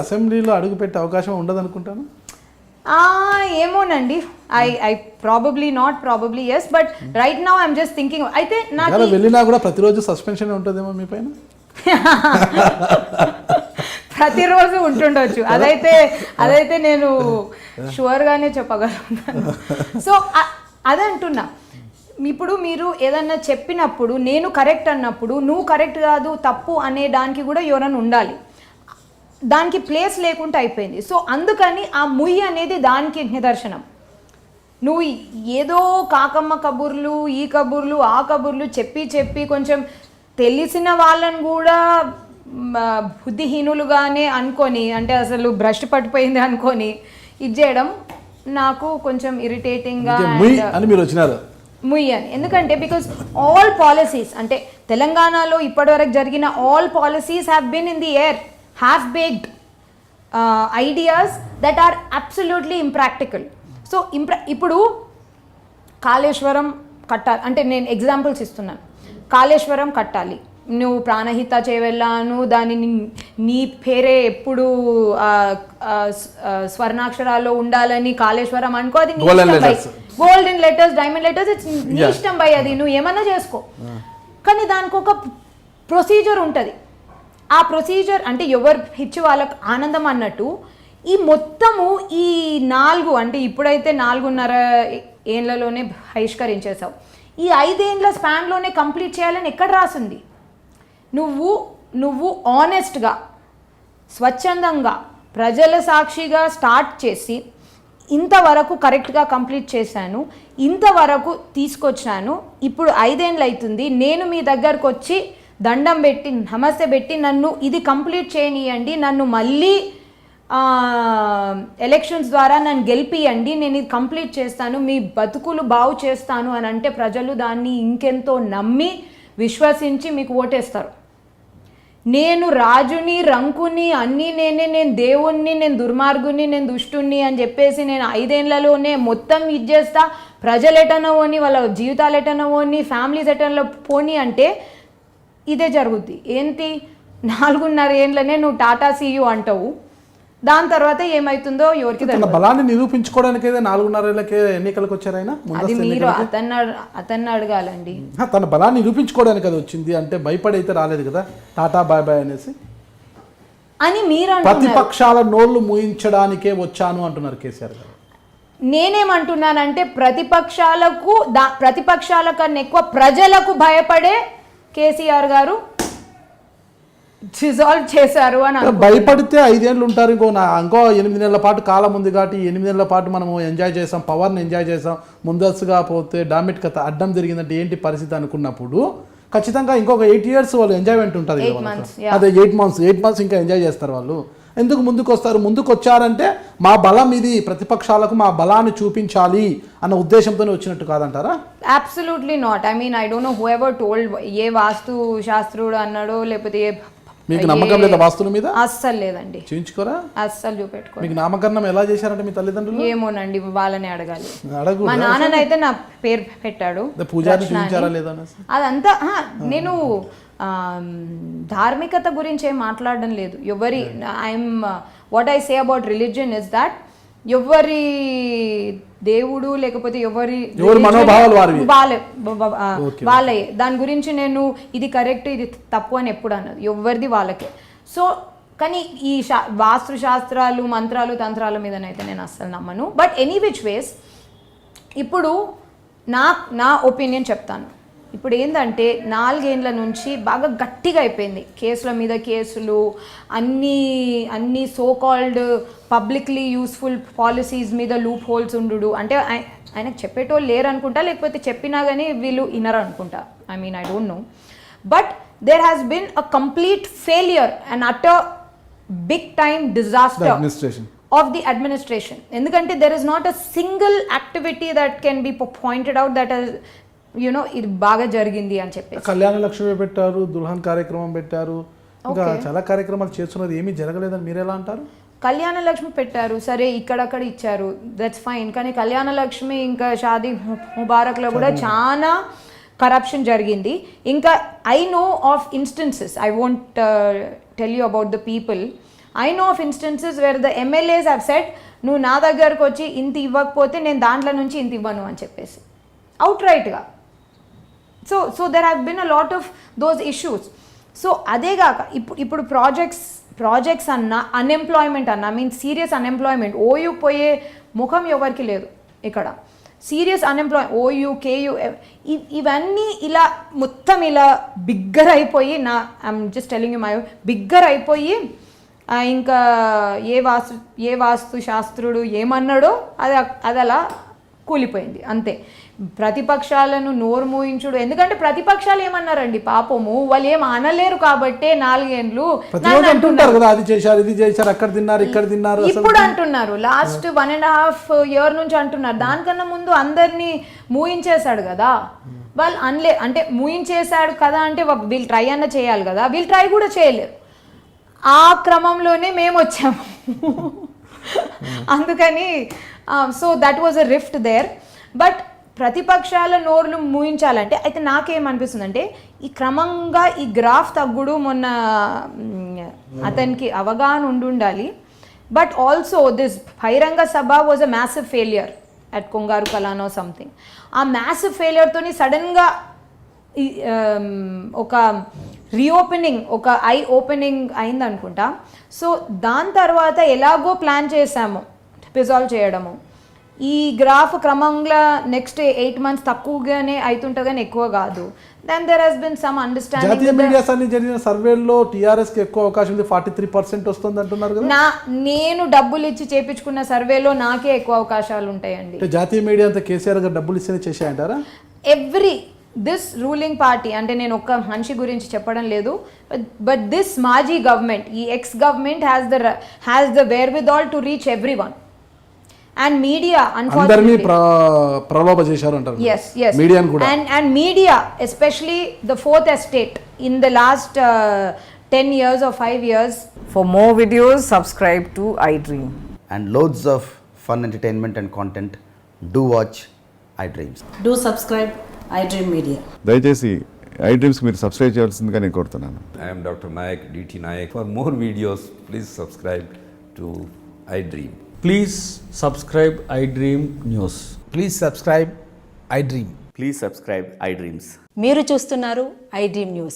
అసెంబ్లీలో అడుగు పెట్టే అవకాశం ఉండదు అనుకుంటాను. ఏమోనండి, I probably not, probably yes, but right now I'm just thinking. అయితే నాకు వెళ్ళినా కూడా ప్రతిరోజు సస్పెన్షన్ ఉంటుందేమో మీ పైన. ప్రతిరోజు ఉంటుండొచ్చు, అదైతే నేను షూర్గానే చెప్పగలను. సో అదే అంటున్నా, ఇప్పుడు మీరు ఏదన్నా చెప్పినప్పుడు నేను కరెక్ట్ అన్నప్పుడు నువ్వు కరెక్ట్ కాదు తప్పు అనే దానికి కూడా ఎవరైనా ఉండాలి. దానికి ప్లేస్ లేకుండా అయిపోయింది. సో అందుకని ఆ ముయ్యి అనేది దానికి నిదర్శనం. నువ్వు ఏదో కాకమ్మ కబుర్లు, ఈ కబుర్లు, ఆ కబుర్లు చెప్పి కొంచెం తెలిసిన వాళ్ళని కూడా బుద్ధిహీనులుగానే అనుకొని, అంటే అసలు భ్రష్టు పట్టిపోయింది అనుకొని ఇది చేయడం నాకు కొంచెం ఇరిటేటింగ్గా అని మీరు వచ్చినారు. ముయ్యని ఎందుకంటే బికాస్ ఆల్ పాలసీస్, అంటే తెలంగాణలో ఇప్పటివరకు జరిగిన all policies have been in the air, half baked ideas that are absolutely impractical. So ఇప్పుడు కాళేశ్వరం కట్టాలి అంటే, నేను ఎగ్జాంపుల్స్ ఇస్తున్నాను. కాళేశ్వరం కట్టాలి, నువ్వు ప్రాణహిత చేయవెళ్ళాను, దానిని నీ పేరే ఎప్పుడు స్వర్ణాక్షరాల్లో ఉండాలని కాళేశ్వరం అనుకో, అది golden letters, diamond letters, it's నీ ఇష్టం బై, అది నువ్వు ఏమన్నా చేసుకో. కానీ దానికి ఒక ప్రొసీజర్ ఉంటుంది. ఆ ప్రొసీజర్ అంటే ఎవరు ఇచ్చి వాళ్ళకు ఆనందం అన్నట్టు ఈ మొత్తము ఈ 4 అంటే ఇప్పుడైతే 4.5 ఏళ్ళలోనే బహిష్కరించేసావు. ఈ 5 ఏళ్ళ స్పాన్లోనే కంప్లీట్ చేయాలని ఎక్కడ రాసింది? నువ్వు ఆనెస్ట్గా, స్వచ్ఛందంగా, ప్రజల సాక్షిగా స్టార్ట్ చేసి ఇంతవరకు కరెక్ట్గా కంప్లీట్ చేశాను, ఇంతవరకు తీసుకొచ్చాను, ఇప్పుడు 5 ఏళ్ళు అవుతుంది, నేను మీ దగ్గరకు వచ్చి దండం పెట్టి నమస్తే పెట్టి నన్ను ఇది కంప్లీట్ చేయనియండి, నన్ను మళ్ళీ ఎలక్షన్స్ ద్వారా నన్ను గెలిపియండి, నేను ఇది కంప్లీట్ చేస్తాను, మీ బతుకులు బాగు చేస్తాను అని అంటే ప్రజలు దాన్ని ఇంకెంతో నమ్మి విశ్వసించి మీకు ఓటేస్తారు. నేను రాజుని, రంకుని, అన్నీ నేను దేవుణ్ణి, నేను దుర్మార్గుని, నేను దుష్టుణ్ణి అని చెప్పేసి నేను 5 ఏళ్లలోనే మొత్తం ఇచ్చేస్తా, ప్రజలు ఎటనో పోని, వాళ్ళ జీవితాలు ఎటనో పోని, ఫ్యామిలీస్ ఎటనో పోని అంటే ఇదే జరుగుద్ది. ఏంటి 4.5 ఏళ్ళనే నువ్వు టాటా సీయూ అంటావు, దాని తర్వాత ఏమవుతుందో ఎవరికి తెలియదు. బలాన్ని నిరూపించుకోవడానికి 4.5 ఏళ్ళకే ఎన్నికలకు వచ్చారైనా? అది మీరు అతన్ని అడగాలండి. తన బలాన్ని నిరూపించుకోవడానికి అది వచ్చింది అంటే భయపడి అయితే రాలేదు కదా, టాటా బాయ్ బాయ్ అనేసి అని మీరు ప్రతిపక్షాల నోళ్లు మూయించడానికే వచ్చాను అంటున్నారు కేసీఆర్ గారు. నేనేమంటున్నానంటే ప్రతిపక్షాల కన్నా ఎక్కువ ప్రజలకు భయపడే కేసీఆర్ గారు డిజాల్వ్ చేశారు అని. భయపడితే 5 ఏళ్ళు ఉంటారు, ఇంకో 8 నెలల పాటు కాలం ఉంది కాబట్టి 8 నెలల పాటు మనము ఎంజాయ్ చేసాం, పవర్ని ఎంజాయ్ చేసాం, ముందస్తుగా పోతే డామిట్ కథ అడ్డం జరిగిందంటే ఏంటి పరిస్థితి అనుకున్నప్పుడు ఖచ్చితంగా ఇంకొక 8 years వాళ్ళు ఎంజాయ్మెంట్ ఉంటుంది. అదే 8 months ఇంకా ఎంజాయ్ చేస్తారు వాళ్ళు. ఎందుకు ముందుకు వస్తారు? ముందుకు వచ్చారంటే మా బలం ఇది, ప్రతిపక్షాలకు మా బలాన్ని చూపించాలి అన్న ఉద్దేశంతోనే వచ్చినట్టు కాదంటారా? Absolutely not. I mean I don't know whoever told, ఏ వాస్తు శాస్త్రుడు అన్నాడో లేకపోతే మీకు నమ్మకం లేదా వాస్తుల మీద? అస్సలు లేదండి. చూపించుకోరా? అస్సలు చూపెట్టుకో. మీకు నామకరణం ఎలా చేశారంటే మీ తల్లిదండ్రులు? ఏమోనండి, వాళ్ళని అడగాలి. అడగు. మా నాన్ననైతే నా పేరు పెట్టాడు. పూజారిని చూపించారా లేదా? అదంతా నేను ధార్మికత గురించి ఏం మాట్లాడడం లేదు. ఎవరి I'm what I say about religion is that ఎవరి దేవుడు లేకపోతే ఎవరి వాళ్ళే, దాని గురించి నేను ఇది కరెక్ట్ ఇది తప్పు అని ఎప్పుడు అన్నది ఎవరిది వాళ్ళకే. సో కానీ ఈ వాస్తు శాస్త్రాలు, మంత్రాలు, తంత్రాల మీదనైతే నేను అస్సలు నమ్మను. బట్ ఎనీ విచ్ వేస్ ఇప్పుడు నా ఒపీనియన్ చెప్తాను. ఇప్పుడు ఏంటంటే 4 ఏళ్ళ నుంచి బాగా గట్టిగా అయిపోయింది, కేసుల మీద కేసులు, అన్ని so called publicly useful policies మీద లూప్ హోల్స్ ఉండు. అంటే ఆయనకు చెప్పేటోళ్ళు లేరు అనుకుంటా, లేకపోతే చెప్పినా కానీ వీళ్ళు వినరు అనుకుంటా. I mean I don't know. But there has been a complete failure and utter big time disaster of the administration. ఎందుకంటే there is not a single activity that can be pointed out that is ఇది బాగా జరిగింది అని చెప్పి. కళ్యాణ లక్ష్మి పెట్టారు, దుల్హన్ కార్యక్రమం పెట్టారు, ఇంకా చాలా కార్యక్రమాలు చేస్తున్నారు, ఏమీ జరగలేదని మీరు ఎలా అంటారు? కళ్యాణ లక్ష్మి పెట్టారు, సరే ఇక్కడక్కడ ఇచ్చారు, దట్స్ ఫైన్. కానీ కళ్యాణ లక్ష్మి ఇంకా షాదీ ముబారక్లో కూడా చాలా కరప్షన్ జరిగింది. ఇంకా I know of instances, I won't tell you about the people. I know of instances where the MLAs have said నువ్వు నా దగ్గరకు వచ్చి ఇంత ఇవ్వకపోతే నేను దాంట్లో నుంచి ఇంత ఇవ్వను అని చెప్పేసి అవుట్ రైట్గా. So there have been a lot of those issues. So అదేగాక ఇప్పుడు ప్రాజెక్ట్స్ అన్న అన్ఎంప్లాయ్మెంట్ అన్న సీరియస్ అన్ఎంప్లాయ్మెంట్, ఓయూ పోయే ముఖం ఎవరికి లేదు ఇక్కడ. సీరియస్ ఓయూ కేయూ ఇవన్నీ ఇలా మొత్తం ఇలా బిగ్గర్ అయిపోయి I'm just telling you my bigger అయిపోయి ఇంకా ఏ వాస్తు శాస్త్రుడు ఏమన్నాడో అది అలా కూలిపోయింది అంతే. ప్రతిపక్షాలను నోరు మూయించుడు, ఎందుకంటే ప్రతిపక్షాలు ఏమన్నారండి పాపము, వాళ్ళు ఏం అనలేరు కాబట్టే 4 ఏళ్ళు అంటుంటారు కదా, అది చేశారు ఇది చేశారు, అక్కడ తిన్నారు ఇక్కడ తిన్నారు, ఇప్పుడు అంటున్నారు. లాస్ట్ 1.5 year నుంచి అంటున్నారు. దానికన్నా ముందు అందరినీ మూయించేశాడు కదా. వాళ్ళు అంటే మూయించేశాడు కదా అంటే వీళ్ళు ట్రై అన్న చేయాలి కదా, వీళ్ళు ట్రై కూడా చేయలేరు. ఆ క్రమంలోనే మేము వచ్చాము. అందుకని so that was a rift there. But ప్రతిపక్షాల నోర్లు మూయించాలంటే అయితే నాకేమనిపిస్తుందంటే ఈ క్రమంగా ఈ గ్రాఫ్ తగ్గుడు మొన్న అతనికి అవగాహన ఉండాలి. బట్ ఆల్సో దిస్ బహిరంగ సభ was a massive failure at Kongara కలానో సంథింగ్. ఆ మ్యాసివ్ ఫెయిలియర్తోని సడన్గా ఒక రీఓపెనింగ్, ఒక ఐ ఓపెనింగ్ అయింది అనుకుంటా. సో దాని తర్వాత ఎలాగో ప్లాన్ చేశాము రిజాల్వ్ చేయడము. ఈ గ్రాఫ్ క్రమంగా నెక్స్ట్ 8 months తక్కువగానే అవుతుంటుంది కానీ ఎక్కువ కాదు. Then there has been some understanding. జాతీయ మీడియాస్ అన్ని జరిగిన సర్వేల్లో టీఆర్ఎస్ కి ఎక్కువ అవకాశం ఉంది, 43% వస్తుంది అంటున్నారు కదా. నేను డబ్బులు ఇచ్చి చేపించుకున్న సర్వేలో నాకే ఎక్కువ అవకాశాలు ఉంటాయండి. జాతీయ మీడియా అంతా కేసీఆర్ గారు డబ్బులు ఇస్తేనే చేశాయంటారా? దిస్ రూలింగ్ పార్టీ, అంటే నేను ఒక్క మనిషి గురించి చెప్పడం లేదు, బట్ దిస్ మాజీ గవర్నమెంట్, ఈ X government has the wear with all to reach every one. And media అందరినీ ప్రలోభ చేశారు అంటారు. మీడియాను కూడా. And media especially the fourth estate in the last 10 years or 5 years. For more videos, subscribe to iDream. And loads of fun entertainment and content. Do watch iDreams. Do subscribe iDream Media. దయచేసి iDreams మీరు subscribe చేయాల్సిందిగా నేను కోరుతున్నాను. I am Dr. Nayak, DT Nayak. For more videos, please subscribe to iDream. Please subscribe iDream News. Please subscribe iDream. Please subscribe iDreams. మీరు చూస్తున్నారు iDream News.